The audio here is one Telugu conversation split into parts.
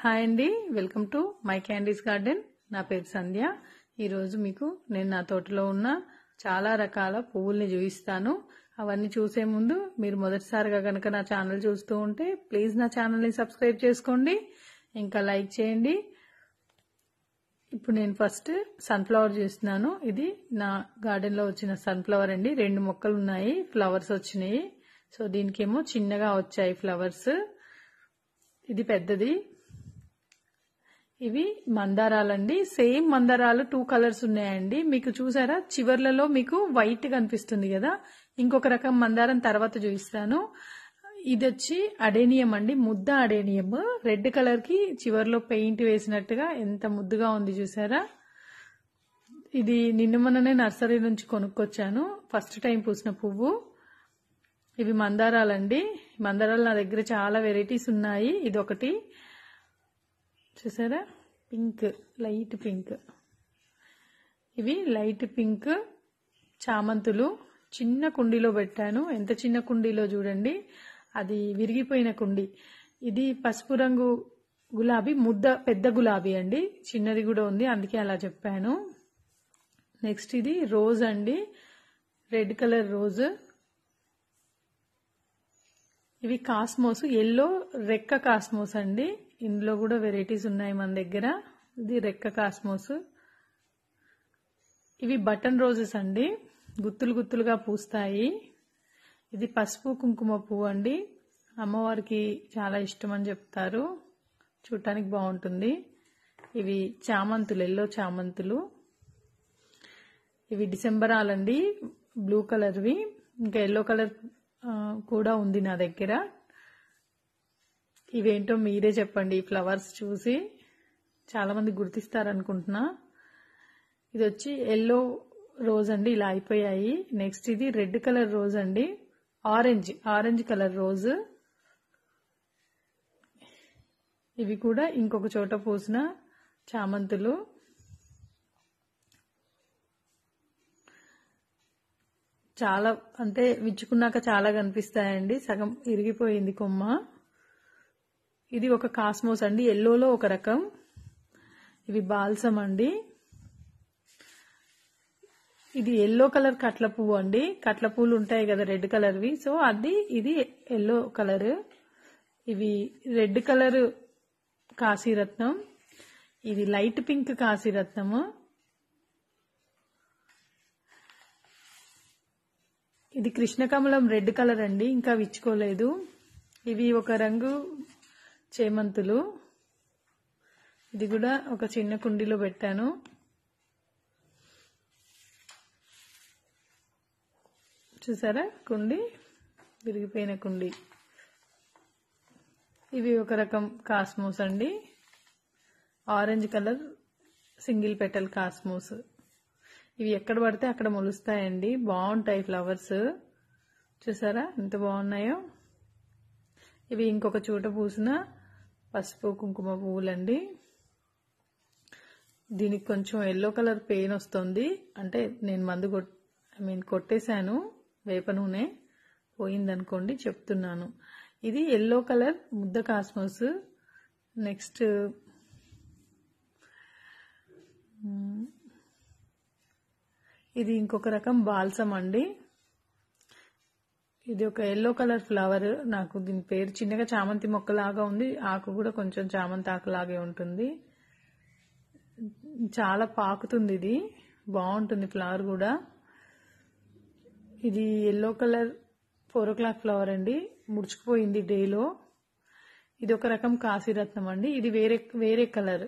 హాయ్ అండి, welcome to my candies garden. నా పేరు సంధ్య. ఈరోజు మీకు నేను నా తోటలో ఉన్న చాలా రకాల పువ్వుల్ని చూపిస్తాను. అవన్నీ చూసే ముందు మీరు మొదటిసారిగా కనుక నా ఛానల్ చూస్తూ ఉంటే ప్లీజ్ నా ఛానల్ని సబ్స్క్రైబ్ చేసుకోండి, ఇంకా లైక్ చేయండి. ఇప్పుడు నేను ఫస్ట్ సన్ఫ్లవర్ చేస్తున్నాను. ఇది నా గార్డెన్లో వచ్చిన సన్ఫ్లవర్ అండి. 2 మొక్కలు ఉన్నాయి, ఫ్లవర్స్ వచ్చినాయి. సో దీనికేమో చిన్నగా వచ్చాయి ఫ్లవర్స్, ఇది పెద్దది. ఇవి మందారాలండి. సేమ్ మందారాలు 2 కలర్స్ ఉన్నాయండి. మీకు చూసారా, చివర్లలో మీకు వైట్ కనిపిస్తుంది కదా. ఇంకొక రకం మందారం తర్వాత చూపిస్తాను. ఇది వచ్చి అడేనియం అండి, ముద్ద అడేనియం. రెడ్ కలర్ కి చివర్లో పెయింట్ వేసినట్టుగా ఎంత ముద్దుగా ఉంది చూసారా. ఇది నిన్న మొన్ననే నర్సరీ నుంచి కొనుక్కొచ్చాను, ఫస్ట్ టైం పూసిన పువ్వు. ఇవి మందారాలండి. మందారాలు నా దగ్గర చాలా వెరైటీస్ ఉన్నాయి. ఇది ఒకటి చూసారా, పింక్, లైట్ పింక్. ఇవి లైట్ పింక్ చామంతులు. చిన్న కుండీలో పెట్టాను. ఎంత చిన్న కుండీలో చూడండి, అది విరిగిపోయిన కుండీ. ఇది పసుపు రంగు గులాబీ, ముద్ద పెద్ద గులాబీ అండి. చిన్నది కూడా ఉంది, అందుకే అలా చెప్పాను. నెక్స్ట్ ఇది రోజ్ అండి, రెడ్ కలర్ రోజ్. ఇవి కాస్మోస్, ఎల్లో రెక్క కాస్మోస్ అండి. ఇందులో కూడా వెరైటీస్ ఉన్నాయి మన దగ్గర. ఇది రెక్క కాస్మోస్. ఇవి బటన్ రోజెస్ అండి, గుత్తులు గుత్తులుగా పూస్తాయి. ఇది పసుపు కుంకుమ పువ్వు అండి. అమ్మవారికి చాలా ఇష్టం అని చెప్తారు, చూడటానికి బాగుంటుంది. ఇవి చామంతులు, ఎల్లో చామంతులు. ఇవి డిసెంబరాలండి, బ్లూ కలర్వి. ఇంకా ఎల్లో కలర్ కూడా ఉంది నా దగ్గర. ఇవేంటో మీరే చెప్పండి. ఈ ఫ్లవర్స్ చూసి చాలా మంది గుర్తిస్తారనుకుంటున్నా. ఇది వచ్చి ఎల్లో రోజ్ అండి, ఇలా అయిపోయాయి. నెక్స్ట్ ఇది రెడ్ కలర్ రోజ్ అండి, ఆరెంజ్ కలర్ రోజ్. ఇవి కూడా ఇంకొక చోట పూసిన చామంతులు. చాలా అంటే విచ్చుకున్నాక చాలా కనిపిస్తాయండి, సగం ఇరిగిపోయింది కొమ్మ. ఇది ఒక కాస్మోస్ అండి, ఎల్లోలో ఒక రకం. ఇవి బాల్సమ్ అండి. ఇది ఎల్లో కలర్ కట్ల పువ్వు అండి. కట్ల పువ్వులు ఉంటాయి కదా రెడ్ కలర్వి, సో ఇది ఎల్లో కలర్. ఇవి రెడ్ కలర్ కాశీరత్నం. ఇది లైట్ పింక్ కాశీరత్నము. ఇది కృష్ణకమలం రెడ్ కలర్ అండి, ఇంకా విచ్చుకోలేదు. ఇవి ఒక రంగు చేమంతులు. ఇది కూడా ఒక చిన్న కుండీలో పెట్టాను. చూసారా, కుండీ విరిగిపోయిన కుండీ. ఇవి ఒక రకం కాస్మోస్ అండి, orange colour single petal cosmos. ఇవి ఎక్కడ పడితే అక్కడ మొలుస్తాయండి, బాగుంటాయి ఫ్లవర్స్. చూసారా ఎంత బాగున్నాయో. ఇవి ఇంకొక చోట పూసిన పసుపు కుంకుమ పువ్వులండి. దీనికి కొంచెం ఎల్లో కలర్ పెయిన్ వస్తుంది, అంటే నేను మందు కొట్టేశాను, వేప నూనె పోయిందనుకోండి చెప్తున్నాను. ఇది ఎల్లో కలర్ ముద్ద కాస్మోస్. నెక్స్ట్ ఇది ఇంకొక రకం బాల్సమ్ అండి. ఇది ఒక ఎల్లో కలర్ ఫ్లవర్. నాకు దీని పేరు చిన్నగా చామంతి మొక్కలాగా ఉంది, ఆకు కూడా కొంచెం చామంతి ఆకులాగే ఉంటుంది. చాలా పాకుతుంది, ఇది బాగుంటుంది ఫ్లవర్ కూడా. ఇది ఎల్లో కలర్ 4 o'clock ఫ్లవర్ అండి, ముడుచుకుపోయింది డేలో. ఇది ఒక రకం కాశీరత్నం అండి. ఇది వేరే కలర్,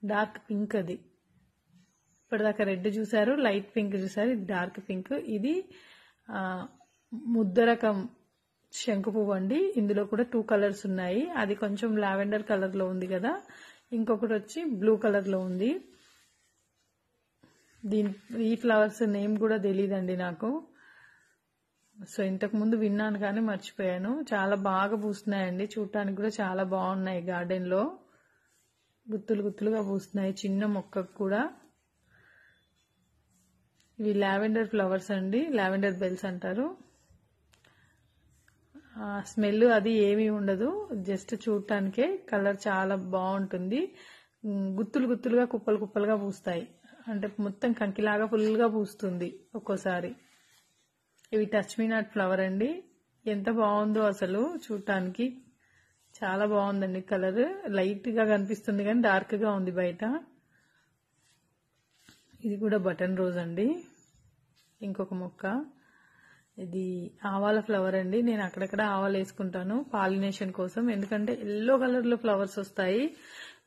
డార్క్ పింక్. అది ఇప్పటిదాకా రెడ్ చూసారు, లైట్ పింక్ చూసారు, ఇది డార్క్ పింక్. ఇది ముద్ద రకం శంకు పువ్వు అండి. ఇందులో కూడా 2 కలర్స్ ఉన్నాయి. అది కొంచెం లావెండర్ కలర్ లో ఉంది కదా, ఇంకొకటి వచ్చి బ్లూ కలర్ లో ఉంది. ఈ ఫ్లవర్స్ నేమ్ కూడా తెలియదండి నాకు. సో ఇంతకు ముందు విన్నాను కానీ మర్చిపోయాను. చాలా బాగా పూస్తున్నాయండి, చూడటానికి కూడా చాలా బాగున్నాయి. గార్డెన్ లో గుత్తులు గుత్తులుగా పూస్తున్నాయి, చిన్న మొక్కకు కూడా. ఇవి లావెండర్ ఫ్లవర్స్ అండి, లావెండర్ బెల్స్ అంటారు. స్మెల్ అది ఏమీ ఉండదు, జస్ట్ చూడటానికే. కలర్ చాలా బాగుంటుంది. గుత్తులు గుత్తులుగా కుప్పలు కుప్పలుగా పూస్తాయి, అంటే మొత్తం కంకిలాగా ఫుల్గా పూస్తుంది ఒక్కోసారి. ఇవి టచ్ మీ నాట్ ఫ్లవర్ అండి. ఎంత బాగుందో అసలు చూడటానికి, చాలా బాగుందండి. కలర్ లైట్ గా కనిపిస్తుంది కానీ డార్క్ గా ఉంది బయట. ఇది కూడా బటన్ రోజ్ అండి. ఇంకొక మొక్క, ఇది ఆవాల ఫ్లవర్ అండి. నేను అక్కడక్కడ ఆవాలు వేసుకుంటాను పాలినేషన్ కోసం, ఎందుకంటే ఎల్లో కలర్ లో ఫ్లవర్స్ వస్తాయి.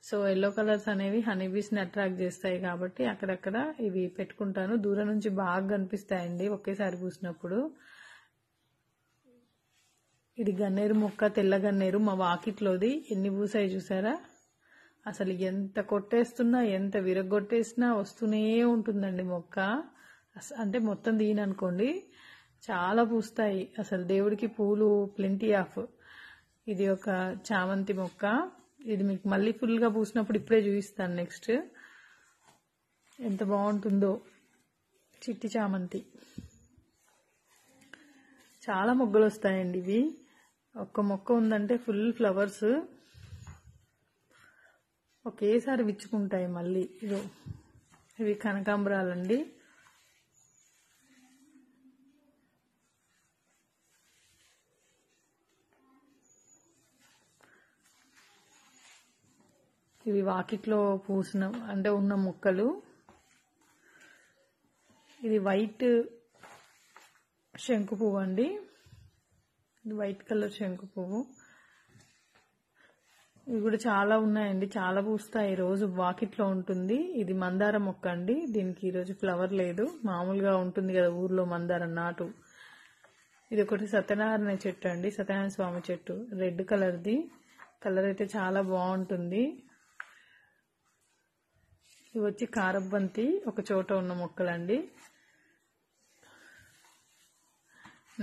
సో ఎల్లో కలర్స్ అనేవి హనీబీస్ ని అట్రాక్ట్ చేస్తాయి కాబట్టి అక్కడక్కడ ఇవి పెట్టుకుంటాను. దూరం నుంచి బాగా కనిపిస్తాయండి ఒకేసారి పూసినప్పుడు. ఇది గన్నేరు మొక్క, తెల్ల గన్నేరు. మా వాకిట్లోది. ఎన్ని పూసాయి చూసారా? అసలు ఎంత కొట్టేస్తున్నా, ఎంత విరగొట్టేసినా వస్తూనే ఉంటుందండి మొక్క. అంటే మొత్తం దీననుకోండి, చాలా పూస్తాయి. అసలు దేవుడికి పూలు ప్లెంటీ ఆఫ్. ఇది ఒక చామంతి మొక్క. ఇది మీకు మళ్ళీ ఫుల్ గా పూసినప్పుడు ఇప్పుడే చూపిస్తాను. నెక్స్ట్ ఎంత బాగుంటుందో చిట్టి చామంతి. చాలా మొగ్గలు వస్తాయండి ఇవి. ఒక్క మొక్క ఉందంటే ఫుల్ ఫ్లవర్స్ ఒకేసారి విచ్చుకుంటాయి మళ్ళీ. ఇవి కనకాంబరాలండి. ఇవి వాకిట్లో పూసిన అంటే ఉన్న మొక్కలు. ఇది వైట్ శంకు పువ్వు అండి. ఇది వైట్ కలర్ శంకు పువ్వు. ఇవి కూడా చాలా ఉన్నాయండి, చాలా పూస్తాయి. రోజు వాకిట్లో ఉంటుంది. ఇది మందార మొక్క అండి. దీనికి ఈరోజు ఫ్లవర్ లేదు, మామూలుగా ఉంటుంది కదా ఊర్లో మందారం నాటు. ఇది ఒకటి సత్యనారాయణ చెట్టు అండి, సత్యనారాయణ స్వామి చెట్టు. రెడ్ కలర్ది. కలర్ అయితే చాలా బాగుంటుంది. ఇవి వచ్చి కారబంతి, ఒక చోట ఉన్న మొక్కలండి.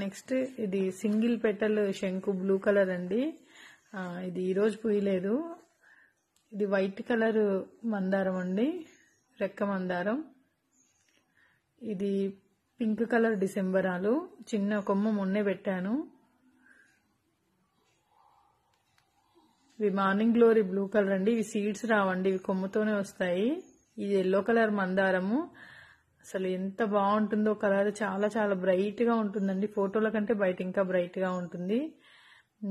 నెక్స్ట్ ఇది సింగిల్ పెటల్ శంకు, బ్లూ కలర్ అండి. ఇది ఈరోజు పూయలేదు. ఇది వైట్ కలర్ మందారం అండి, రెక్క మందారం. ఇది పింక్ కలర్ డిసెంబరాలు. చిన్న కొమ్మ మొన్నే పెట్టాను. ఇవి మార్నింగ్ గ్లోరీ బ్లూ కలర్ అండి. ఇవి సీడ్స్ రావండి, ఇవి కొమ్మతోనే వస్తాయి. ఇది ఎల్లో కలర్ మందారము. అసలు ఎంత బాగుంటుందో కలర్, చాలా చాలా బ్రైట్ గా ఉంటుందండి. ఫోటోల కంటే బయట ఇంకా బ్రైట్ గా ఉంటుంది.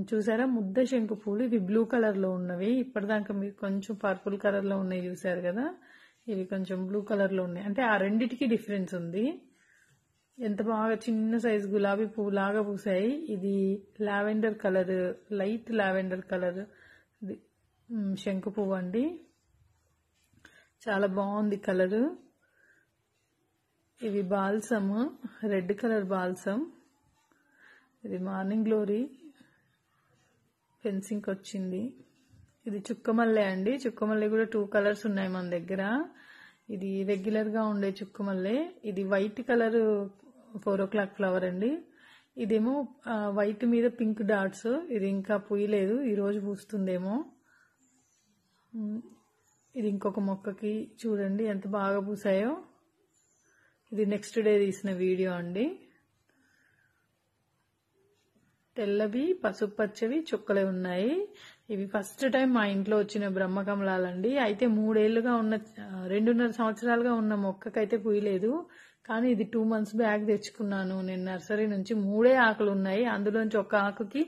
చూసారా ముద్ద శంకు పూలు. ఇవి బ్లూ కలర్ లో ఉన్నవి. ఇప్పటిదాకా మీరు కొంచెం పర్పుల్ కలర్ లో ఉన్నాయి చూసారు కదా, ఇవి కొంచెం బ్లూ కలర్ లో ఉన్నాయి. అంటే ఆ రెండిటికి డిఫరెన్స్ ఉంది. ఎంత బాగా చిన్న సైజు గులాబీ పువ్వు లాగా పూసాయి. ఇది lavender colour, light lavender colour శంకు పువ్వు అండి. చాలా బాగుంది కలరు. ఇవి బాల్సమ్, రెడ్ కలర్ బాల్సమ్. ఇది మార్నింగ్ గ్లోరీ ఫెన్సింగ్ వచ్చింది. ఇది చుక్కమల్లె అండి. చుక్కమల్లె కూడా 2 కలర్స్ ఉన్నాయి మన దగ్గర. ఇది రెగ్యులర్ గా ఉండే చుక్కమల్లె. ఇది వైట్ కలర్ 4 o'clock ఫ్లవర్ అండి. ఇదేమో వైట్ మీద పింక్ డాట్స్. ఇది ఇంకా పూయలేదు, ఈ రోజు పూస్తుందేమో. ఇది ఇంకొక మొక్కకి చూడండి ఎంత బాగా పూసాయో. ఇది నెక్స్ట్ డే తీసిన వీడియో అండి. తెల్లవి, పసుపు పచ్చవి చుక్కలే ఉన్నాయి. ఇవి ఫస్ట్ టైం మా ఇంట్లో వచ్చిన బ్రహ్మకమలాలండి. అయితే 3 ఏళ్లుగా ఉన్న 2.5 సంవత్సరాలుగా ఉన్న మొక్కకైతే పూయలేదు. కానీ ఇది 2 months బ్యాక్ తెచ్చుకున్నాను నేను నర్సరీ నుంచి. 3 ఆకులు ఉన్నాయి, అందులోంచి ఒక ఆకుకి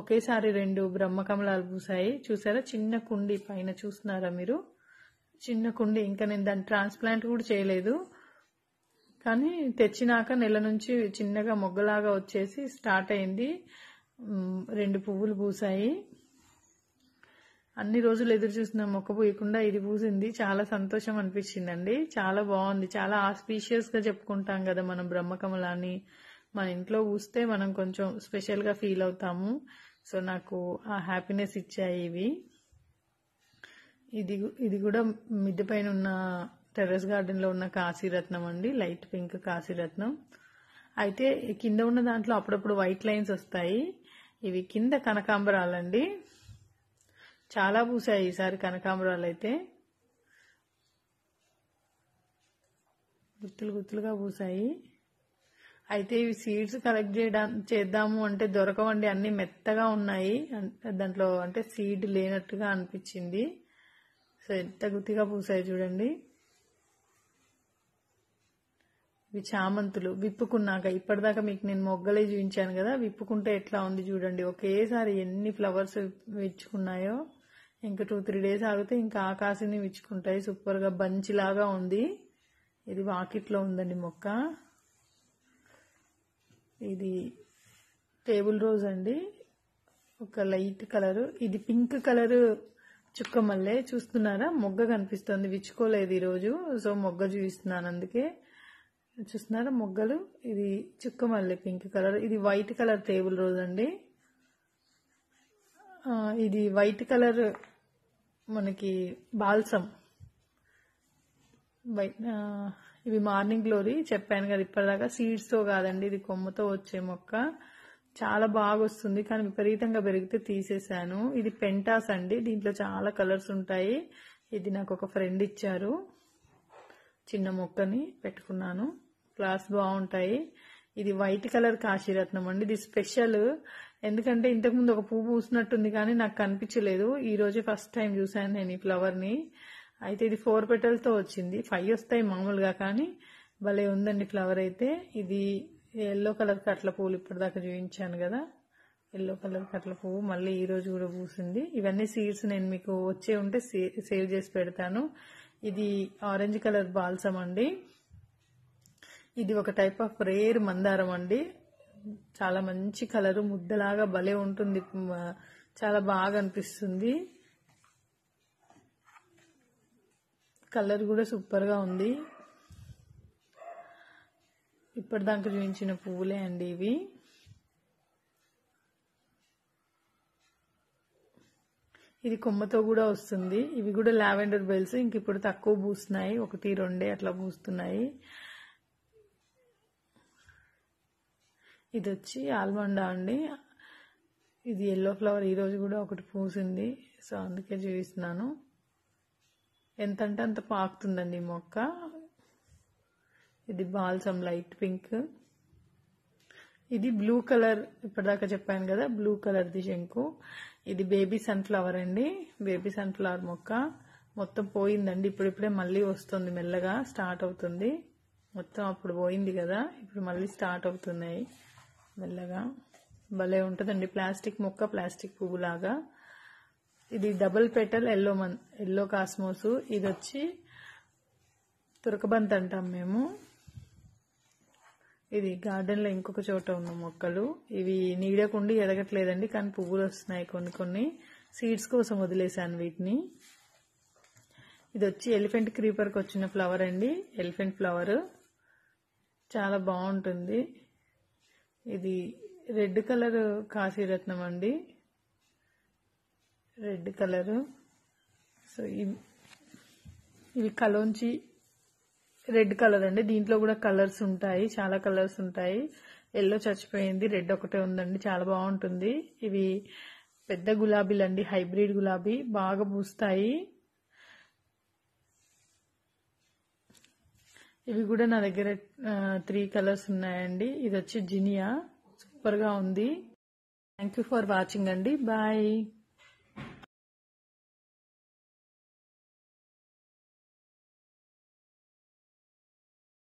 ఒకేసారి 2 బ్రహ్మకమలాలు పూసాయి. చూసారా చిన్న కుండి పైన, చూస్తున్నారా మీరు? చిన్న కుండి. ఇంకా నేను దాన్ని ట్రాన్స్ప్లాంట్ కూడా చేయలేదు. కానీ తెచ్చినాక నెల నుంచి చిన్నగా మొగ్గలాగా వచ్చేసి స్టార్ట్ అయింది. 2 పువ్వులు పూసాయి. అన్ని రోజులు ఎదురు చూసిన మొక్క పూయకుండా ఇది పూసింది. చాలా సంతోషం అనిపించిందండి. చాలా బాగుంది. చాలా ఆస్పీషియస్ గా చెప్పుకుంటాం కదా మనం బ్రహ్మకమలాన్ని. మన ఇంట్లో పూస్తే మనం కొంచెం స్పెషల్ గా ఫీల్ అవుతాము. సో నాకు ఆ హ్యాపీనెస్ ఇచ్చాయి ఇవి. ఇది కూడా మిద్దె పైన ఉన్న టెర్రస్ గార్డెన్ లో ఉన్న కాశీరత్నం అండి, లైట్ పింక్ కాశీరత్నం. అయితే కింద ఉన్న దాంట్లో అప్పుడప్పుడు వైట్ లైన్స్ వస్తాయి. ఇవి కింద కనకాంబరాలండి. చాలా పూసాయి ఈసారి కనకాంబరాలు. అయితే గుత్తులు గుత్తులుగా పూసాయి. అయితే ఇవి సీడ్స్ కలెక్ట్ చేద్దాము అంటే దొరకవండి, అన్ని మెత్తగా ఉన్నాయి. దాంట్లో అంటే సీడ్ లేనట్టుగా అనిపించింది. సో ఎంత గుత్తిగా పూసాయి చూడండి. ఇవి చామంతులు విప్పుకున్నాక, ఇప్పటిదాకా మీకు నేను మొగ్గలే చూపించాను కదా, విప్పుకుంటే ఎట్లా ఉంది చూడండి. ఒకేసారి ఎన్ని ఫ్లవర్స్ విచ్చుకున్నాయో. ఇంకా 2-3 డేస్ ఆగితే ఇంకా ఆకాశని విచ్చుకుంటాయి. సూపర్ గా బంచి లాగా ఉంది. ఇది వాకిట్లో ఉందండి మొక్క. ఇది టేబుల్ రోజ్ అండి, ఒక లైట్ కలర్. ఇది పింక్ కలర్ చుక్క మల్లె. చూస్తున్నారా, మొగ్గ కనిపిస్తుంది, విచ్చుకోలేదు ఈరోజు. సో మొగ్గ చూపిస్తున్నాను, అందుకే చూస్తున్నారా మొగ్గలు. ఇది చుక్క మల్లె పింక్ కలర్. ఇది వైట్ కలర్ టేబుల్ రోజ్ అండి. ఇది వైట్ కలర్ మనకి బాల్సం. ఇవి మార్నింగ్ గ్లోరీ చెప్పాను కదా ఇప్పటిదాకా. సీడ్స్ తో కాదండి, ఇది కొమ్మతో వచ్చే మొక్క. చాలా బాగా వస్తుంది, కానీ విపరీతంగా పెరిగితే తీసేశాను. ఇది పెంటాస్ అండి, దీంట్లో చాలా కలర్స్ ఉంటాయి. ఇది నాకు ఒక ఫ్రెండ్ ఇచ్చారు. చిన్న మొక్కని పెట్టుకున్నాను, క్లాస్ బాగుంటాయి. ఇది వైట్ కలర్ కాశీరత్నం అండి. ఇది స్పెషల్, ఎందుకంటే ఇంతకుముందు ఒక పువ్వు పూసినట్టుంది కానీ నాకు కనిపించలేదు. ఈ రోజే ఫస్ట్ టైం చూశాను నేను ఈ ఫ్లవర్ ని. అయితే ఇది 4 పెటల్తో వచ్చింది. 5 వస్తాయి మామూలుగా, కానీ భలే ఉందండి ఫ్లవర్ అయితే. ఇది ఎల్లో కలర్ కట్ల పువ్వులు ఇప్పటిదాకా చూపించాను కదా, ఎల్లో కలర్ కట్ల పువ్వు మళ్ళీ ఈ రోజు కూడా పూసింది. ఇవన్నీ సీడ్స్ నేను మీకు వచ్చే ఉంటే సేవ్ చేసి పెడతాను. ఇది ఆరెంజ్ కలర్ బాల్సం అండి. ఇది ఒక టైప్ ఆఫ్ రేర్ మందారం అండి. చాలా మంచి కలరు, ముద్దలాగా భలే ఉంటుంది, చాలా బాగా అనిపిస్తుంది. కలర్ కూడా సూపర్ గా ఉంది. ఇప్పటిదాకా చూపించిన పువ్వులే అండి ఇవి. ఇది కొమ్మతో కూడా వస్తుంది. ఇవి కూడా లావెండర్ బెల్స్. ఇంక ఇప్పుడు తక్కువ పూస్తున్నాయి, 1-2 అట్లా పూస్తున్నాయి. ఇది వచ్చి ఆల్మండా అండి. ఇది ఎల్లో ఫ్లవర్ ఈ రోజు కూడా ఒకటి పూసింది, సో అందుకే చూపిస్తున్నాను. ఎంతంటే అంత పాకుతుందండి ఈ మొక్క. ఇది బాల్సం లైట్ పింక్. ఇది బ్లూ కలర్, ఇప్పటిదాకా చెప్పాను కదా బ్లూ కలర్ది శంకు. ఇది బేబీ సన్ఫ్లవర్ అండి, బేబీ సన్ఫ్లవర్ మొక్క. మొత్తం పోయిందండి, ఇప్పుడిప్పుడే మళ్ళీ వస్తుంది, మెల్లగా స్టార్ట్ అవుతుంది. మొత్తం అప్పుడు పోయింది కదా, ఇప్పుడు మళ్ళీ స్టార్ట్ అవుతున్నాయి మెల్లగా. భలే ఉంటుందండి ప్లాస్టిక్ మొక్క, ప్లాస్టిక్ పువ్వు లాగా. ఇది డబుల్ పెటల్ ఎల్లో కాస్మోస్. ఇది వచ్చి తురకబంత్ అంటాం మేము. ఇది గార్డెన్ లో ఇంకొక చోట ఉన్న మొక్కలు. ఇవి నీడకుండి ఎదగట్లేదండి, కానీ పువ్వులు వస్తున్నాయి కొన్ని. సీడ్స్ కోసం వదిలేశాను వీటిని. ఇది వచ్చి ఎలిఫెంట్ క్రీపర్కి వచ్చిన ఫ్లవర్ అండి, ఎలిఫెంట్ ఫ్లవర్. చాలా బాగుంటుంది. ఇది రెడ్ కలర్ కాశీరత్నం అండి, రెడ్ కలరు. సో ఇవి కలోంచి రెడ్ కలర్ అండి. దీంట్లో కూడా కలర్స్ ఉంటాయి, చాలా కలర్స్ ఉంటాయి. ఎల్లో చచ్చిపోయింది, రెడ్ ఒకటే ఉందండి, చాలా బాగుంటుంది. ఇవి పెద్ద గులాబీలు అండి, హైబ్రిడ్ గులాబీ, బాగా పూస్తాయి. ఇవి కూడా నా దగ్గర 3 కలర్స్ ఉన్నాయండి. ఇది వచ్చి జినియా, సూపర్ గా ఉంది. థ్యాంక్ యూ ఫర్ వాచింగ్ అండి, బాయ్.